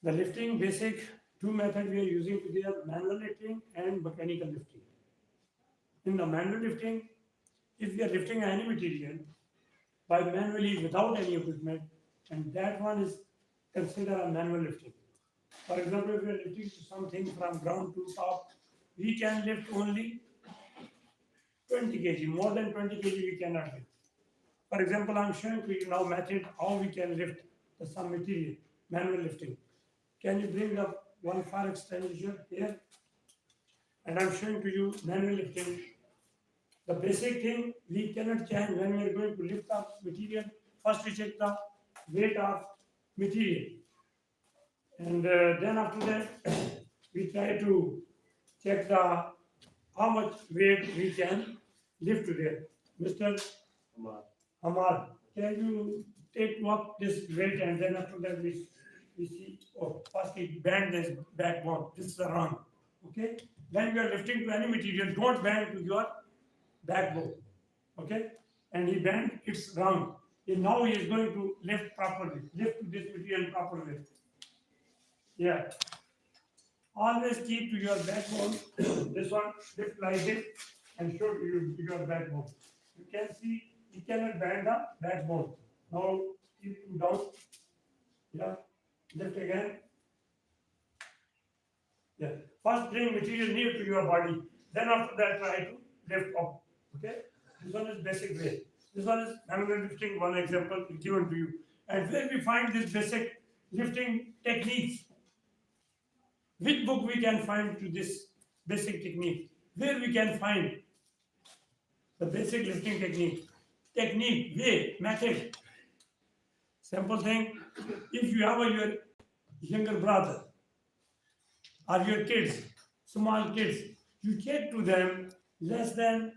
The lifting basic two methods we are using today are manual lifting and mechanical lifting. In the manual lifting, if we are lifting any material by manually without any equipment, and that one is considered a manual lifting. For example, if we are lifting something from ground to top, we can lift only 20 kg. More than 20 kg we cannot lift. For example, I'm showing to you now method how we can lift some material, manual lifting. Can you bring up one fire extinguisher here? And I'm showing to you manual lifting. The basic thing we cannot change when we are going to lift up material. First we check the weight of material. And then after that, we try to check the how much weight we can lift there. Mr. Amar, can you take up this weight and then after that we see, oh, first we bend this backbone. This is wrong. Okay? When you are lifting to any material, don't bend to your backbone. Okay? And he bend, it's wrong. And now he is going to lift properly. Lift to this material properly. Yeah. Always keep to your backbone. This one, lift like this and show you your backbone. You can see you cannot bend the backbone. Now keep it down. Yeah. Lift again. Yeah. First bring material near to your body. Then after that try to lift up. Okay. This one is basic way. This one is manual lifting. One example given to you. And where we find this basic lifting techniques. Which book we can find to this basic technique? Where we can find the basic lifting technique? Technique, way, method. Simple thing. If you have your younger brother or your kids, small kids, you check to them less than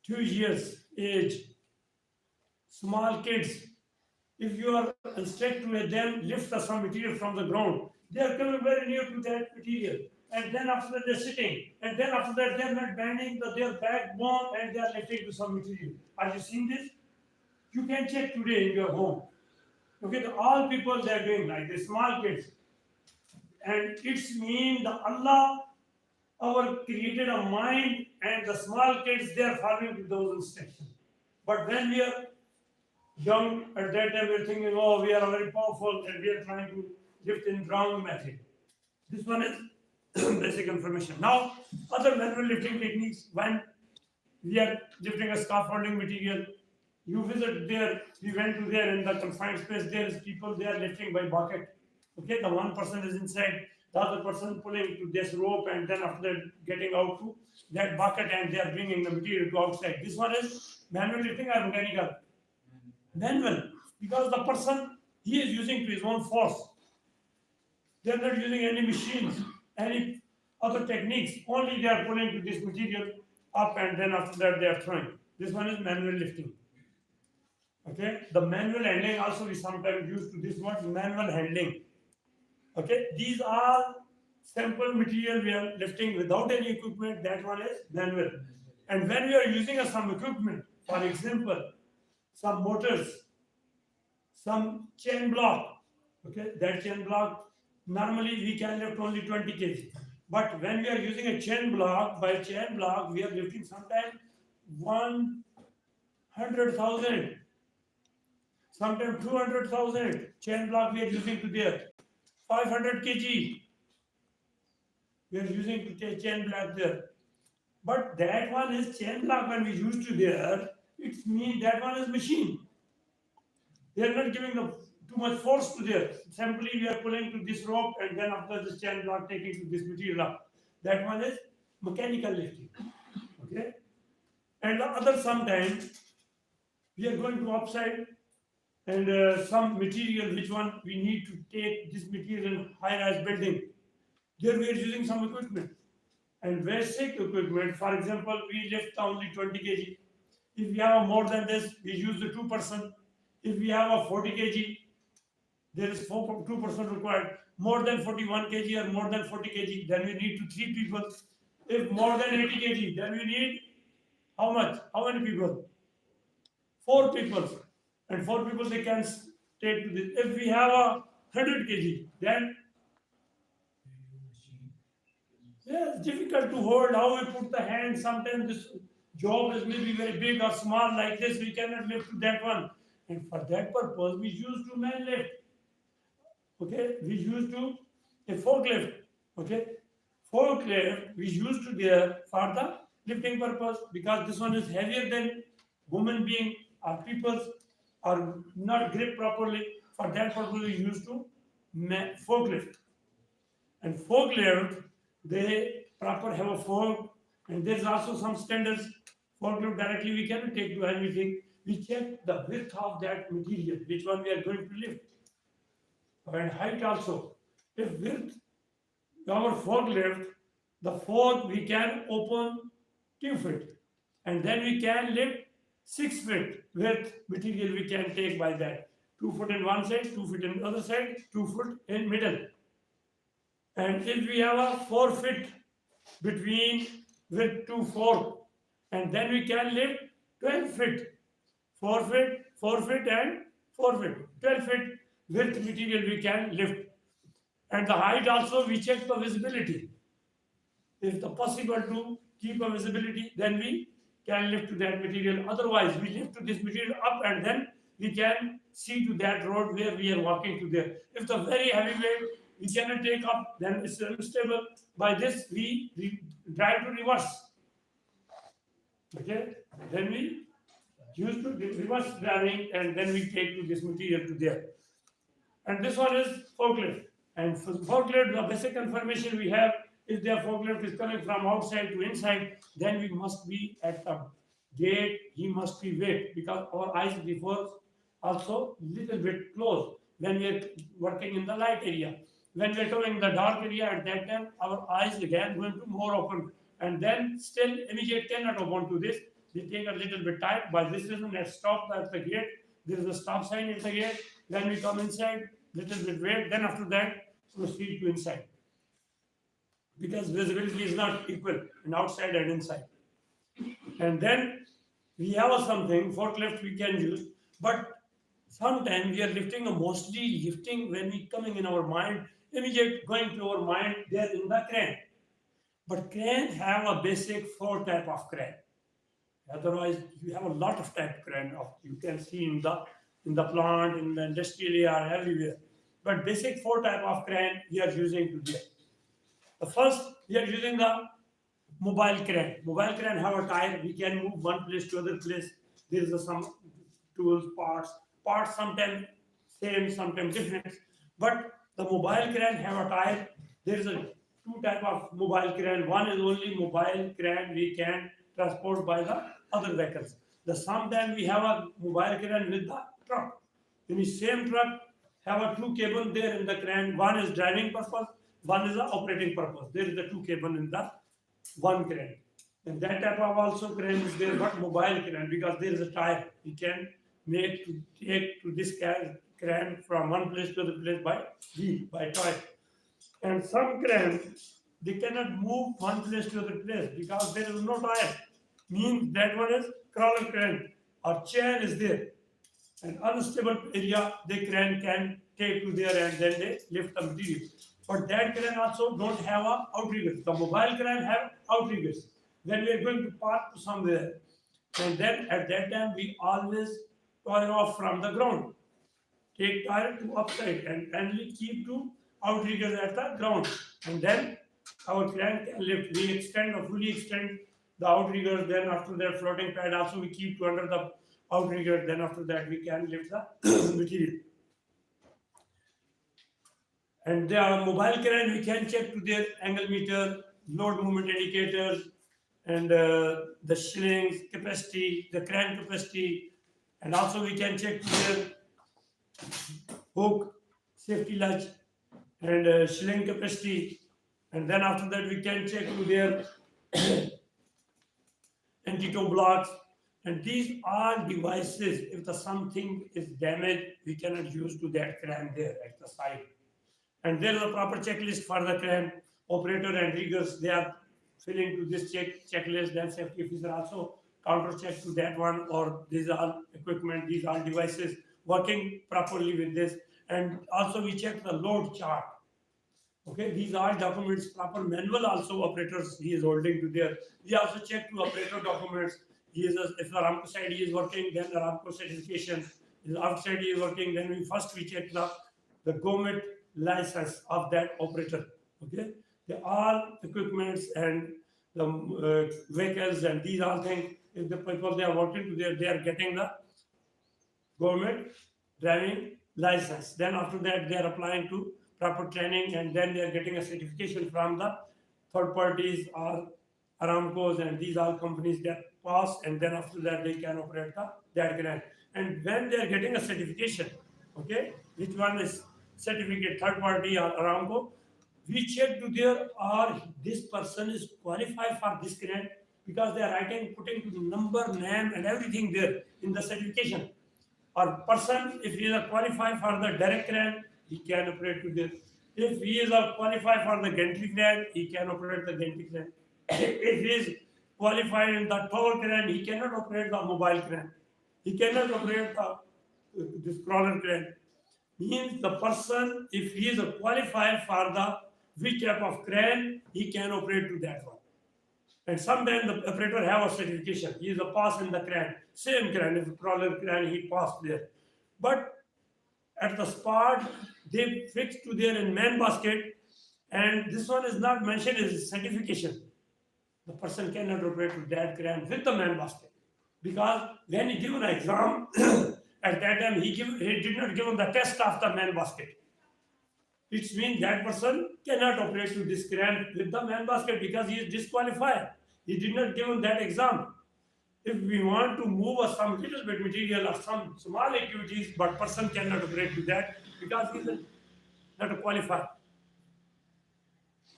2 years age. Small kids, if you are instruct to them lift some material from the ground, they are coming very near to that material. And then after that they're sitting. And then after that they're not bending their backbone and they are lifting to some material. Are you seeing this? You can check today in your home. Okay, all people they are doing like this, small kids. And it's mean the Allah our created a mind and the small kids they are following those instructions. But when we are young, at that time we are thinking, oh, we are very powerful and we are trying to lift in wrong method. This one is basic information. Now, other manual lifting techniques, when we are lifting a scaffolding material, you visit there, we went to there in the confined space, there is people, they are lifting by bucket. Okay, the one person is inside, the other person pulling to this rope and then after that getting out to that bucket and they are bringing the material to outside. This one is manual lifting or mechanical? Manual, because the person, he is using to his own force. They are not using any machines, any other techniques. Only they are pulling to this material up and then after that they are throwing. This one is manual lifting. Okay, the manual handling also we sometimes use to this word manual handling. Okay, these are simple material we are lifting without any equipment. That one is manual. And when we are using some equipment, for example, some motors, some chain block. Okay, that chain block normally we can lift only 20 kg. But when we are using a chain block, by chain block we are lifting sometimes 100,000, sometimes 200,000 chain block we are using to there. 500 kg we are using to take chain block there. But that one is chain block when we use to there, it means that one is machine. They are not giving the too much force to there. Simply we are pulling to this rope and then after this chain block taking to this material up. That one is mechanical lifting. Okay. And the other sometimes we are going to upside and some material which one we need to take this material in high-rise building. There we are using some equipment. And basic equipment, for example, we lift only 20 kg. If we have more than this, we use the 2%. If we have a 40 kg, there is 2% required. More than 41 kg or more than 40 kg, then we need to 3 people. If more than 80 kg, then we need how much? How many people? 4 people. And 4 people they can take to this. If we have a 100 kg, then Yeah, it's difficult to hold. How we put the hand. Sometimes this job is maybe very big or small like this. We cannot lift to that one. And for that purpose, we use to man lift. Okay, we use to a forklift. Okay, forklift we use to there for the lifting purpose because this one is heavier than human being or people are not grip properly. For that purpose, we use to forklift. And forklift, they proper have a fork, and there's also some standards. Forklift directly we cannot take to anything. We check the width of that material, which one we are going to lift, and height also. If width, our forklift, the fork we can open 2 feet, and then we can lift 6 feet width material we can take by that. 2 foot in one side, 2 feet in the other side, 2 foot in middle. And if we have a 4 feet between with two fork, and then we can lift 12 feet, 4 feet, 4 feet, and 4 feet, 12 feet width material we can lift. And the height also we check the visibility. If the possible to keep a visibility, then we can lift to that material. Otherwise, we lift to this material up, and then we can see to that road where we are walking to there. If the very heavy weight we cannot take up, then it's unstable. By this, we drive to reverse. Okay, then we use to reverse driving, and then we take to this material to there. And this one is forklift. And for forklift, the basic information we have, if their forklift is coming from outside to inside, then we must be at the gate, he must be wait, because our eyes before also little bit closed when we are working in the light area. When we are coming in the dark area, at that time, our eyes again going to more open. And then still immediate cannot open to this. They take a little bit time. By this reason, let's stop at the gate. There is a stop sign at the gate. Then we come inside, little bit wait. Then after that, proceed to inside. Because visibility is not equal in outside and inside. And then we have something, forklift we can use, but sometimes we are lifting, mostly lifting when we coming in our mind, immediate going to our mind, there in the crane. But crane have a basic 4 type of crane. Otherwise, you have a lot of type crane of you can see in the plant, in the industrial area, everywhere. But basic 4 type of crane we are using today. The first, we are using the mobile crane. Mobile crane have a tire. We can move one place to other place. There is some tools, parts sometimes same, sometimes different. But the mobile crane have a tire. There is a 2 type of mobile crane. One is only mobile crane we can transport by the other vehicles. The sometimes we have a mobile crane with the truck. In the same truck, have a 2 cable there in the crane. One is driving purpose, one is the operating purpose. There is the 2 cable in the one crane. And that type of also crane is there, but mobile crane, because there is a tire. We can make to take to this crane from one place to the place by wheel, by toy. And some cranes, they cannot move one place to other place because there is no tire. Means that one is crawler crane or chain is there. An unstable area, the crane can take to there and then they lift the material. But that crane also don't have a outriggers. The mobile crane have outriggers. When we are going to park to somewhere, and then at that time we always toy off from the ground. Take tire to upside and we keep to outriggers at the ground. And then our crane can lift. We extend or fully extend the outriggers. Then after that floating pad also we keep to under the outrigger. Then after that we can lift the material. And the mobile crane we can check to their angle meter, load movement indicators, and the slings capacity, the crane capacity, and also we can check to their hook, safety latch, and sling capacity. And then after that we can check to their anti-toe blocks. And these are devices. If the something is damaged, we cannot use to that crane there at the side. And there is a proper checklist for the crane operator and riggers. They are filling to this checklist. Then safety officer also counter check to that one, or these are equipment, these are devices working properly with this. And also we check the load chart. Okay, these are documents, proper manual also operators he is holding to there. We also check to operator documents. If the Aramco side he is working, then the Aramco certification. If outside he is working, then we check the government license of that operator. Okay, all equipments and the vehicles and these all things. If the people they are working to there, they are getting the government driving license. Then after that, they are applying to proper training, and then they are getting a certification from the third parties or Aramco's and these all companies that pass, and then after that they can operate that grant. And when they are getting a certification, okay, which one is certificate, third party or Aramco, we check to there or this person is qualified for this grant because they are writing, putting number, name, and everything there in the certification. Or person, if he is qualified for the direct grant, he can operate to this. If he is qualified for the gantry grant, he can operate the gantry grant. If he is qualified in the toll grant, he cannot operate the mobile grant. He cannot operate this crawler grant. Means the person, if he is qualified for the which type of crane, he can operate to that one. And sometimes the operator have a certification. He is a pass in the crane. Same crane, if crawler crane, he passed there. But at the spot, they fixed to there in man basket, and this one is not mentioned as certification. The person cannot operate to that crane with the man basket. Because when he given an exam, at that time he did not give the test of the man basket. It means that person cannot operate to this crane with the man basket because he is disqualified. He did not give that exam. If we want to move some little bit material or some small activities, but person cannot operate to that because he is not qualified.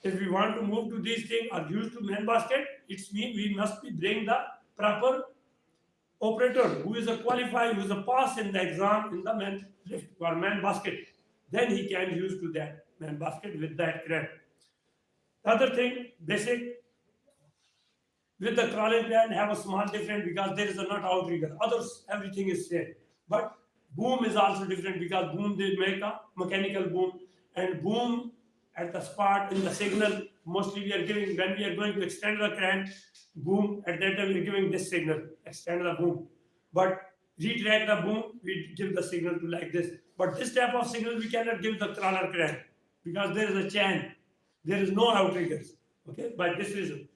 If we want to move to these things or use to man basket, it means we must be bring the proper operator who is a qualified, who is a pass in the exam in the man lift or man basket. Then he can use to that man basket with that crane. The other thing, basic, with the crawling crane have a small difference because there is a not outrigger. Others, everything is same. But boom is also different because boom they make a mechanical boom, and boom at the spot in the signal, mostly we are giving when we are going to extend the crane, boom, at that time we are giving this signal, extend the boom. But retract the boom, we give the signal to like this. But this type of signal we cannot give the crawler crane because there is a chain, there is no outriggers. Okay, by this reason.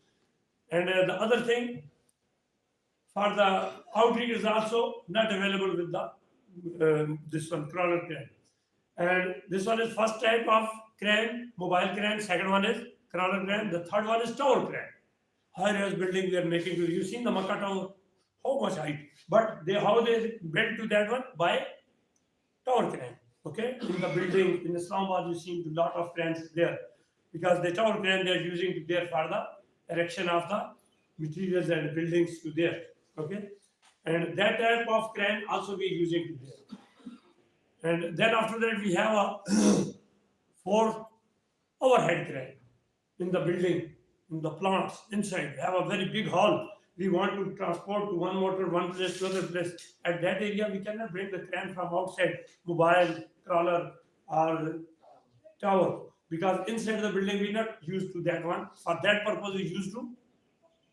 And the other thing, for the outriggers also not available with the this one crawler crane. And this one is first type of crane, mobile crane. Second one is crawler crane. The third one is tower crane. High-rise building we are making. You've seen the Makkah Tower, how much height? But how they built to that one by tower crane. Okay, in the building in Islamabad, you see a lot of cranes there because the tower crane they are using there for the erection of the materials and buildings to there. Okay, and that type of crane also we are using to there. And then after that we have a fourth overhead crane in the building, in the plants inside. We have a very big hall. We want to transport to one motor, one place to other place. At that area, we cannot bring the crane from outside, mobile, crawler, or tower, because inside the building we not used to that one. For that purpose, we used to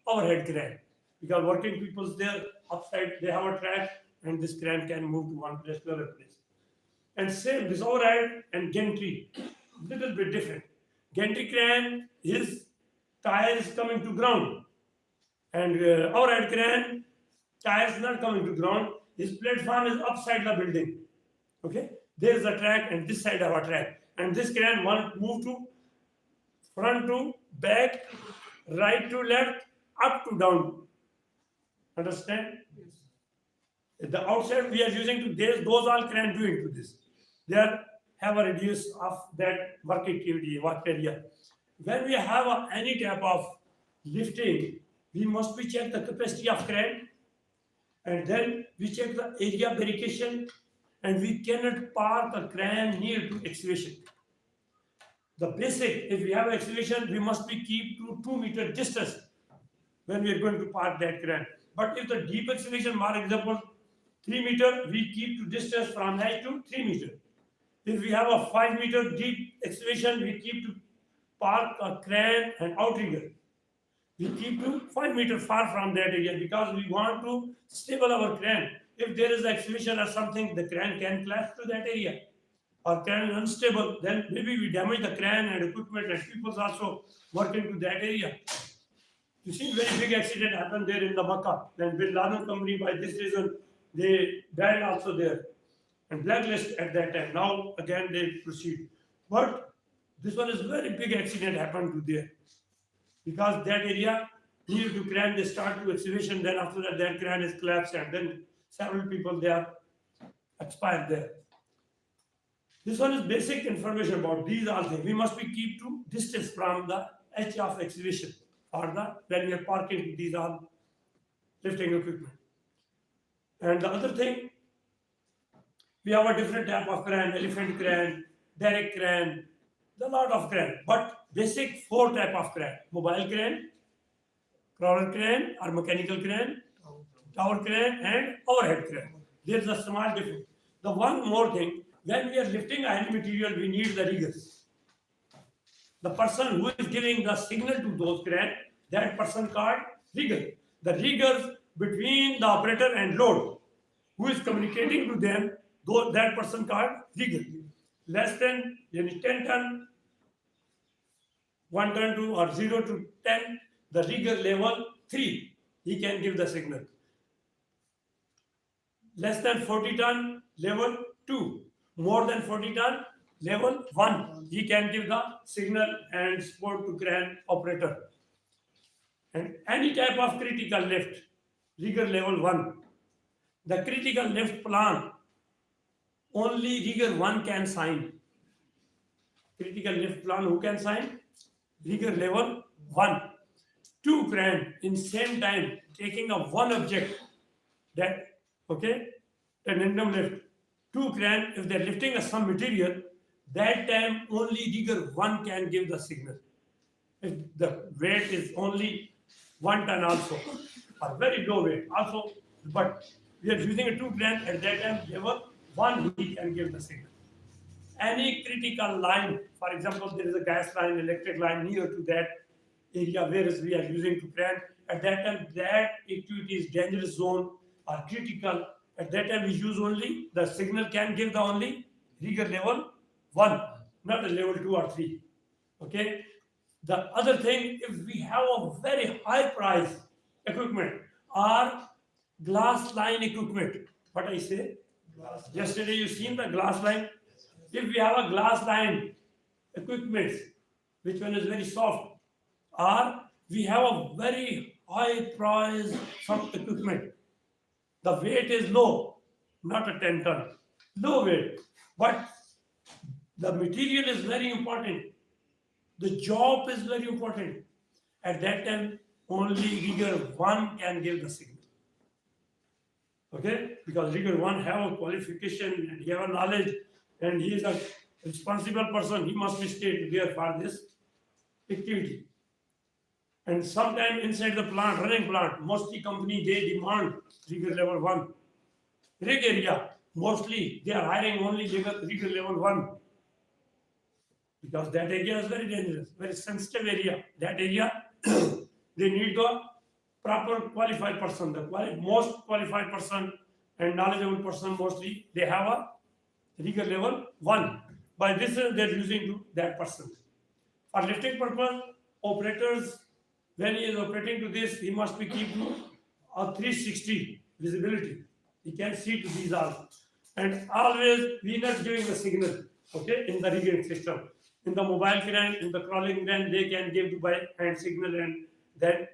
overhead crane. Because working people there upside, they have a track, and this crane can move to one place to other place. And same, this overhead and gantry, little bit different. Gantry crane, his tire is coming to ground. And overhead crane, tires not coming to ground. His platform is upside the building. Okay, there is a track, and this side have a track. And this crane want move to front to back, right to left, up to down. Understand? Yes. The outside we are using to this, those all crane doing to this. They have a radius of that work activity, work area. When we have any type of lifting, we must be check the capacity of crane, and then we check the area verification, and we cannot park a crane near to excavation. The basic, if we have excavation, we must be keep to 2 meter distance when we are going to park that crane. But if the deep excavation, for example, 3 meter, we keep to distance from edge to 3 meter. If we have a 5 meter deep excavation, we keep to park a crane and outrigger. We keep to 5 meters far from that area because we want to stable our crane. If there is excavation or something, the crane can collapse to that area. Or crane is unstable, then maybe we damage the crane and equipment and people also working to that area. You see, very big accident happened there in the Makkah. Then Bin Laden company, by this reason, they died also there and blacklist at that time. Now again they proceed. But this one is very big accident happened to there because that area near to crane they start to excavation. Then after that crane is collapsed and then several people they are expired there. This one is basic information about these all things. We must be keep to distance from the edge of excavation or the when we are parking these all lifting equipment. And the other thing, we have a different type of crane, elephant crane, derrick crane, a lot of crane. But basic 4 type of crane: mobile crane, crawler crane or mechanical crane, tower crane, and overhead crane. There's a small difference. The one more thing, when we are lifting a heavy material, we need the riggers. The person who is giving the signal to those crane, that person called rigger. The riggers between the operator and load, who is communicating to them, though that person called rigger. Less than 10 ton, 1 ton to or 0 to 10, the rigger level 3, he can give the signal. Less than 40 ton, level 2. More than 40 ton, level 1, he can give the signal and support to crane operator. And any type of critical lift, rigger level 1. The critical lift plan, only rigger 1 can sign. Critical lift plan, who can sign? Rigger level 1. 2 crane in same time taking a one object, that okay, tandem lift. 2 crane, if they're lifting some material, that time only rigger 1 can give the signal. If the weight is only 1 ton also, or very low weight also, but we are using a 2 crane, at that time level 1 he can give the signal. Any critical line, for example, there is a gas line, electric line near to that area where we are using to crane, at that time that activity is dangerous zone or critical. At that time we use only, the signal can give the only rigger level 1, not a level 2 or 3. Okay. The other thing, if we have a very high price equipment or glass line equipment, what I say? Yesterday you seen the glass line. If we have a glass line equipment, which one is very soft, or we have a very high price some equipment, the weight is low, not a 10 ton, low weight, but the material is very important. The job is very important. At that time, only rigger 1 can give the signal. Okay, because rigger 1 have a qualification and he have a knowledge, and he is a responsible person. He must be stayed there for this activity. And sometime inside the plant, running plant, mostly company they demand rigger level 1. Rig area, mostly they are hiring only rigger level 1. Because that area is very dangerous, very sensitive area. That area, they need the proper qualified person, the most qualified person and knowledgeable person. Mostly they have a rigger level 1. By this they are using to that person. For lifting purpose, operators, when he is operating to this, he must be keep to a 360 visibility. He can see to these all. And always we not giving the signal, okay, in the rigging system. In the mobile crane, in the crawling crane, they can give by hand signal and then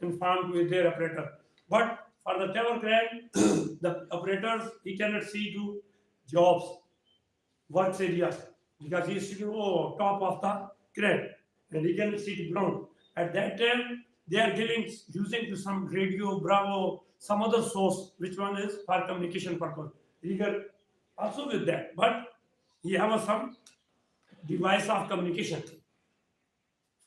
inform with their operator. But for the tower crane, the operators, he cannot see to jobs, works areas, because he is sitting top of the crane and he cannot see the ground. At that time, they are using to some radio, Bravo, some other source, which one is for communication purpose. Rigger also with that, but he have some device of communication.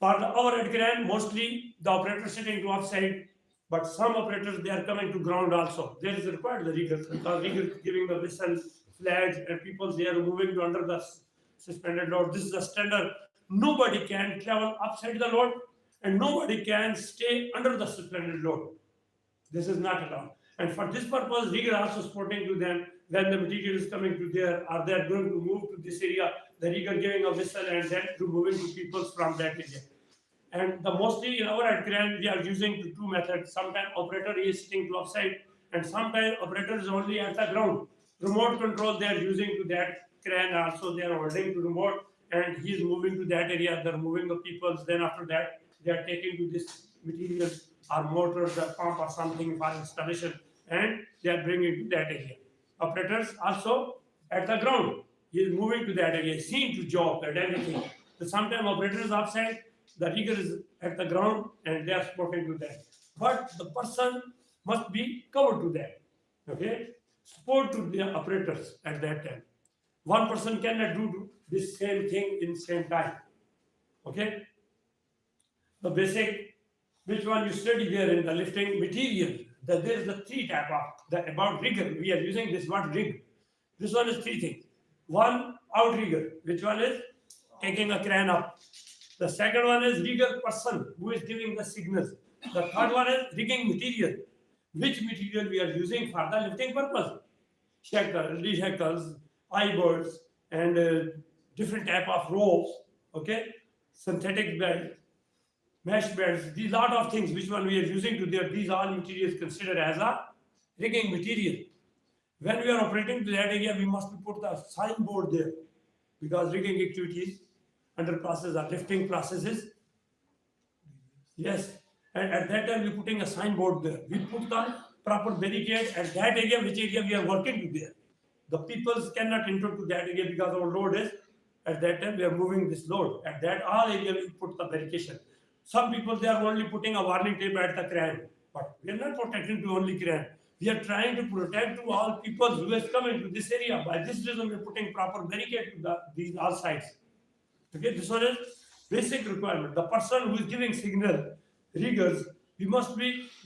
For the overhead crane, mostly the operator sitting to upside, but some operators they are coming to ground also. There is required the rigger, because rigger giving the whistle, flags, and people they are moving to under the suspended load. This is a standard nobody can travel upside the load and nobody can stay under the suspended load. This is not allowed. And for this purpose, rigger also supporting to them when the material is coming to there, or they are going to move to this area, the rigger giving a whistle and then removing the people from that area. And the mostly in our crane, we are using two methods. Sometimes operator is sitting to upside, and sometimes operator is only at the ground. Remote control they are using to that crane also. They are holding to remote, and he is moving to that area. They are moving the people. Then after that, they are taking to this material or motor, the pump or something for installation, and they are bringing to that area. Operators also at the ground. He is moving to that area, seen to job and everything. So sometimes operator is upside, the rigger is at the ground, and they are supporting to that. But the person must be covered to that. Okay, support to the operators at that time. One person cannot do this same thing in same time. Okay, the basic, which one you study there in the lifting material. That there is the three type of the about rigger. We are using this word rig. This one is three things. One outrigger, which one is taking a crane up. The second one is rigger person who is giving the signals. The third one is rigging material. Which material we are using for the lifting purpose? Shackles, reshackles, I-boards, and different type of ropes. Okay, synthetic belt, mesh belts. These lot of things which one we are using to there. These all materials considered as a rigging material. When we are operating to that area, we must put the signboard there because rigging activities under process are lifting processes. Yes, and at that time we putting a signboard there. We put the proper barricade at that area, which area we are working to there. The people cannot enter to that area because our load is at that time we are moving this load. At that all area we put the barricade. Some people they are only putting a warning tape at the crane, but we are not protecting to only crane. We are trying to protect to all people who is coming to this area. By this reason, we are putting proper barricade to these all sides. Okay, this one is basic requirement. The person who is giving signal, riggers, he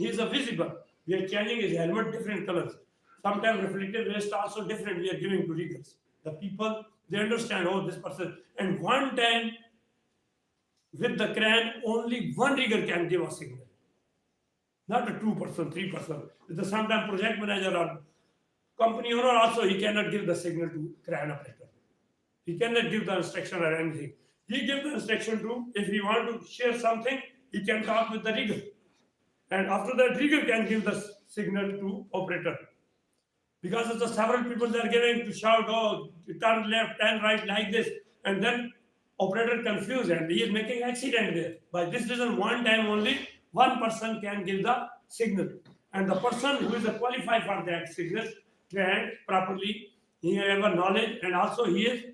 is a visible. We are changing his helmet different colors. Sometimes reflective vest also different. We are giving to riggers. The people they understand. Oh, this person. And one time with the crane, only one rigger can give a signal. Not a 2%, 3%. With the sometime project manager or company owner also, he cannot give the signal to crane operator. He cannot give the instruction or anything. He gives the instruction to, if he want to share something, he can talk with the rigger. And after that, rigger can give the signal to operator. Because of the several people they are giving to shout, oh, turn left, turn right, like this. And then operator confused and he is making accident there. By this reason, one time only, one person can give the signal. And the person who is qualified for that signal can properly, he has a knowledge and also he is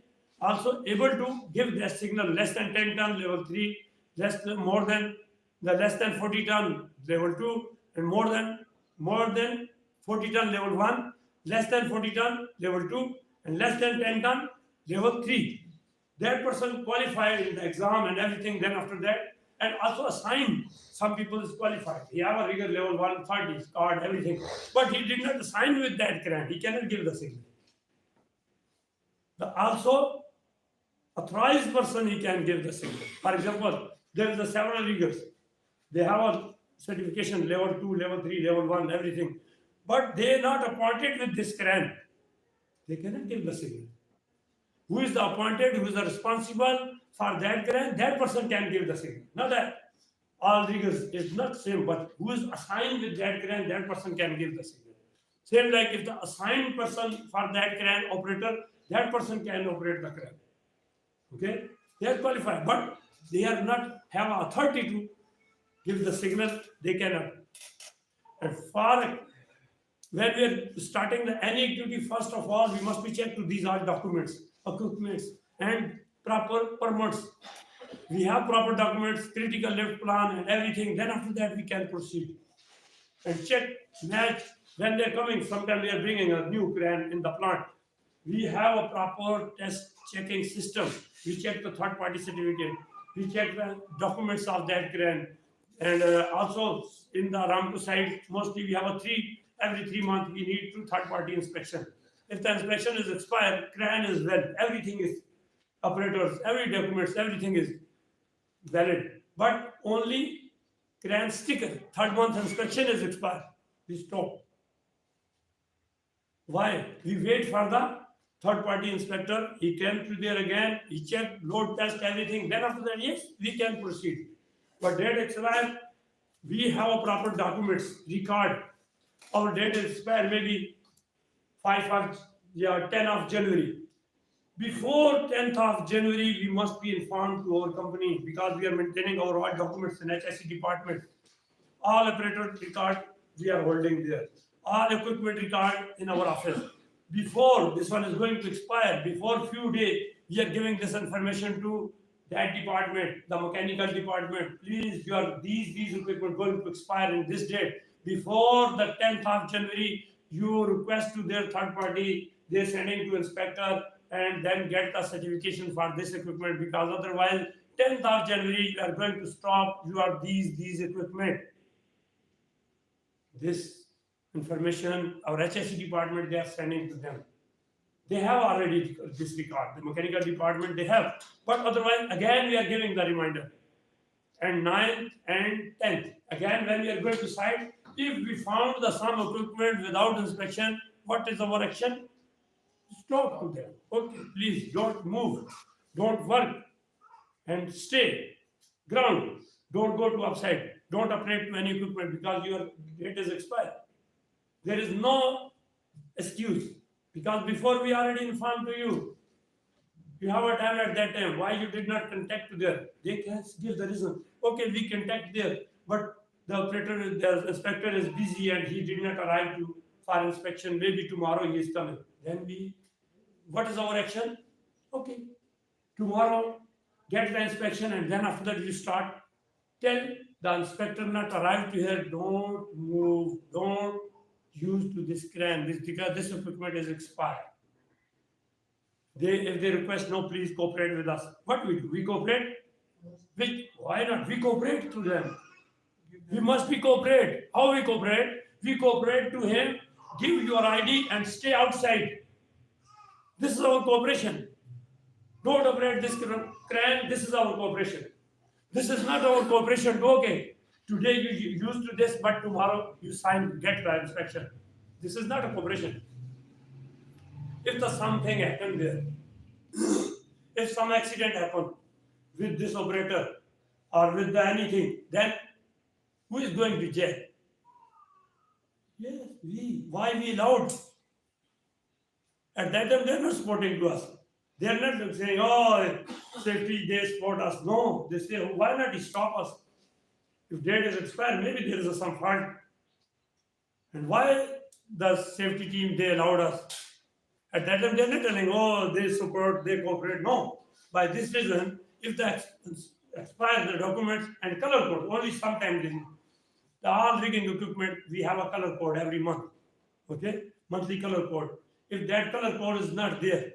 also able to give that signal less than 10 ton, level 3, less than 40 ton, level 2, and more than 40 ton, level 1, less than 40 ton, level 2, and less than 10 ton, level 3. That person qualified in the exam and everything, then after that, and also assigned. Some people is qualified. He have a rigger level 130 card, everything. But he did not assign with that crane. He cannot give the signal. Also, authorized person, he can give the signal. For example, there is a several riggers. They have a certification level 2, level 3, level 1, everything. But they are not appointed with this crane. They cannot give the signal. Who is the appointed, who is the responsible for that crane, that person can give the signal. Not that all riggers is not same, but who is assigned with that crane, that person can give the signal. Same like if the assigned person for that crane operator, that person can operate the crane. Okay, they are qualified, but they are not have authority to give the signal. They cannot. And for when we are starting any activity, first of all, we must be checked to these are documents, equipments, and proper permits. We have proper documents, critical lift plan, and everything. Then after that, we can proceed and check, match. When they're coming, sometimes we are bringing a new crane in the plant. We have a proper test checking system. We check the third-party certificate. We check the documents of that crane. And also in the Ramco side, mostly we have every 3 months we need 2 third-party inspection. If the inspection is expired, crane is well, everything is operators, every documents, everything is valid. But only CRAN sticker, third month inspection is expired. We stop. Why? We wait for the third party inspector. He came to there again, he checked, load test, everything. Then after that, yes, we can proceed. But date expired, we have a proper documents, record. Our date is expired maybe 5 of, 10 of January. Before 10th of January, we must be informed to our company because we are maintaining our all documents in HSE department. All operator record we are holding there. All equipment record in our office. Before this one is going to expire, before few days, we are giving this information to that department, the mechanical department. Please, these equipment going to expire in this date. Before the 10th of January, you request to their third party, they sending to inspector and then get the certification for this equipment because otherwise 10th of January you are going to stop these equipment. This information our HSE department they are sending to them. They have already this record. The mechanical department they have, but otherwise again we are giving the reminder. And 9th and 10th again when we are going to site, if we found the some equipment without inspection, what is our action? Stop to them. Okay, please don't move, don't work, and stay ground. Don't go to upside. Don't operate to any equipment because your date is expired. There is no excuse because before we already informed to you. You have a time at that time. Why you did not contact there? They can give the reason. Okay, we contact there, but the operator, the inspector is busy and he did not arrive for inspection. Maybe tomorrow he is coming. Then what is our action? Okay, tomorrow get the inspection and then after that you start. Tell the inspector not arrive to here. Don't move. Don't use to this CRAN because this equipment is expired. If they request, no, please cooperate with us. What we do? We cooperate? Why not? We cooperate to them. We must be cooperate. How we cooperate? We cooperate to him, give your ID and stay outside. This is our cooperation. Don't operate this CRAN. This is our cooperation. This is not our cooperation. Okay, today you used to this, but tomorrow you sign, get the inspection. This is not a cooperation. If something happened there, if some accident happened with this operator or with anything, then who is going to jail? Yes, we. Why we allowed? At that time, they are not supporting to us. They are not saying, oh, safety, they support us. No, they say, why not stop us? If date is expired, maybe there is some fault. And why the safety team, they allowed us? At that time, they are not telling, oh, they support, they cooperate. No. By this reason, if they expire the documents and color code, only sometimes the all rigging equipment, we have a color code every month. Okay? Monthly color code. If that color code is not there,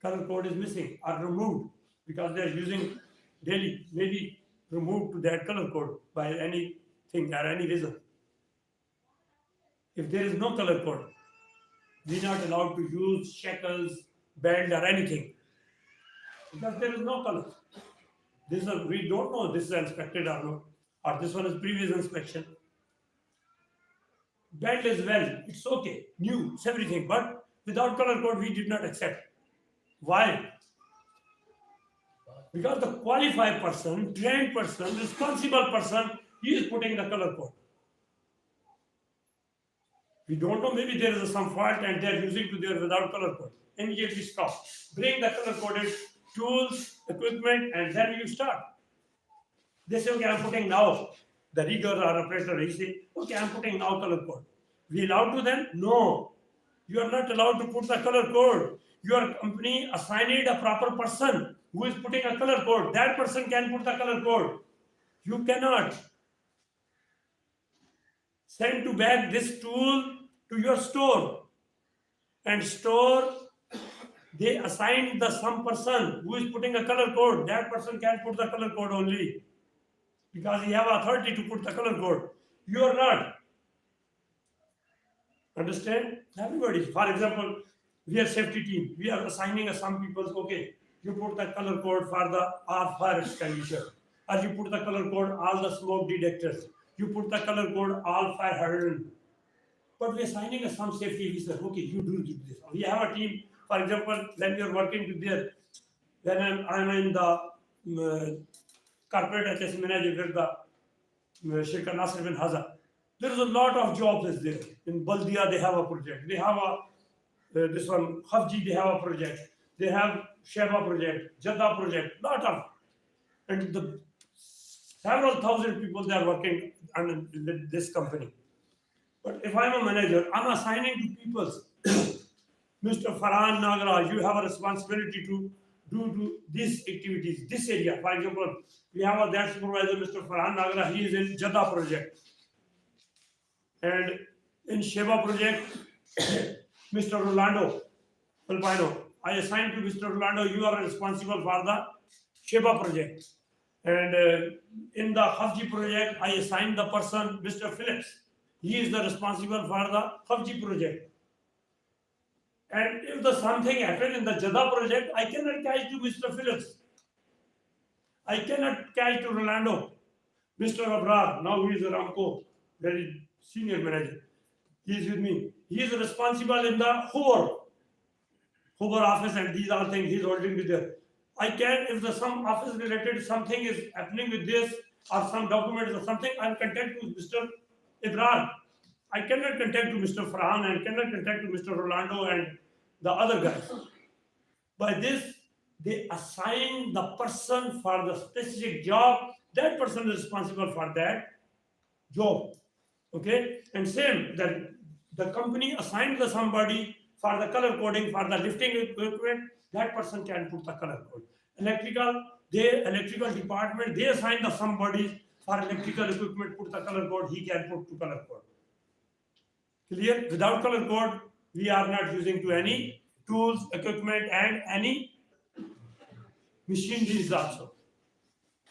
color code is missing or removed because they are using daily, maybe removed to that color code by anything or any reason. If there is no color code, we are not allowed to use shackles, band or anything because there is no color. We don't know this is inspected or not, or this one is previous inspection. Band is well, it's okay, new, it's everything, but without color code we did not accept. Why? Because the qualified person, trained person, responsible person, he is putting the color code. We don't know, maybe there is some fault and they are using to there without color code. Immediately stop. Bring the color coded tools, equipment, and then you start. They say, okay, I'm putting now. The rigger or operator, he say, okay, I'm putting now color code. We allowed to them? No. You are not allowed to put the color code. Your company assigned a proper person who is putting a color code. That person can put the color code. You cannot. Send to back this tool to your store. And store, they assign some person who is putting a color code. That person can put the color code only. Because he have authority to put the color code. You are not. Understand? Everybody. For example, we are safety team. We are assigning some people, okay, you put the color code for the all fire extinguisher, or you put the color code all the smoke detectors, you put the color code all fire hydrant. But we're signing some safety. We say, okay, you do this. We have a team, for example, when you're working with there, when I'm in the corporate HS manager with the Sheikh Nasir bin Haza, there is a lot of jobs is there. In Baldia, they have a project. They have a this one, Hafji, they have a project. They have Sheba project, Jeddah project, lot of, and the several thousand people they are working on this company. But if I'm a manager, I'm assigning to people, Mr. Farhan Nagaraj, you have a responsibility to do these activities, this area. For example, we have a that supervisor, Mr. Farhan Nagaraj, he is in Jeddah project. And in Sheba project, Mr. Rolando Filipino, I assigned to Mr. Rolando, you are responsible for the Sheba project. And in the Hafji project, I assigned the person, Mr. Phillips. He is the responsible for the Hafji project. And if the something happened in the Jeddah project, I cannot catch to Mr. Phillips. I cannot catch to Rolando. Mr. Abrar, now he is a Ramco, very senior manager. He is with me. He is responsible in the Hoover office, and these are things he is holding with there. I can, if the some office related something is happening with this, or some documents or something, I'll contact to Mr. Ibrar. I cannot contact to Mr. Farhan and cannot contact to Mr. Rolando and the other guys. By this, they assign the person for the specific job. That person is responsible for that job. Okay, and same that the company assigned the somebody for the color coding for the lifting equipment. That person can put the color code. Electrical department, they assign the somebody for electrical equipment, put the color code. He can put to color code. Clear? Without color code, we are not using to any tools, equipment, and any machineries also.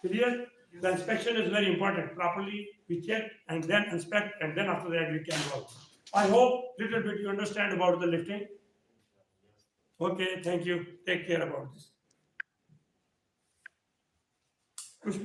Clear? The inspection is very important. Properly we check and then inspect, and then after that we can work. I hope little bit you understand about the lifting. Okay, thank you. Take care about this.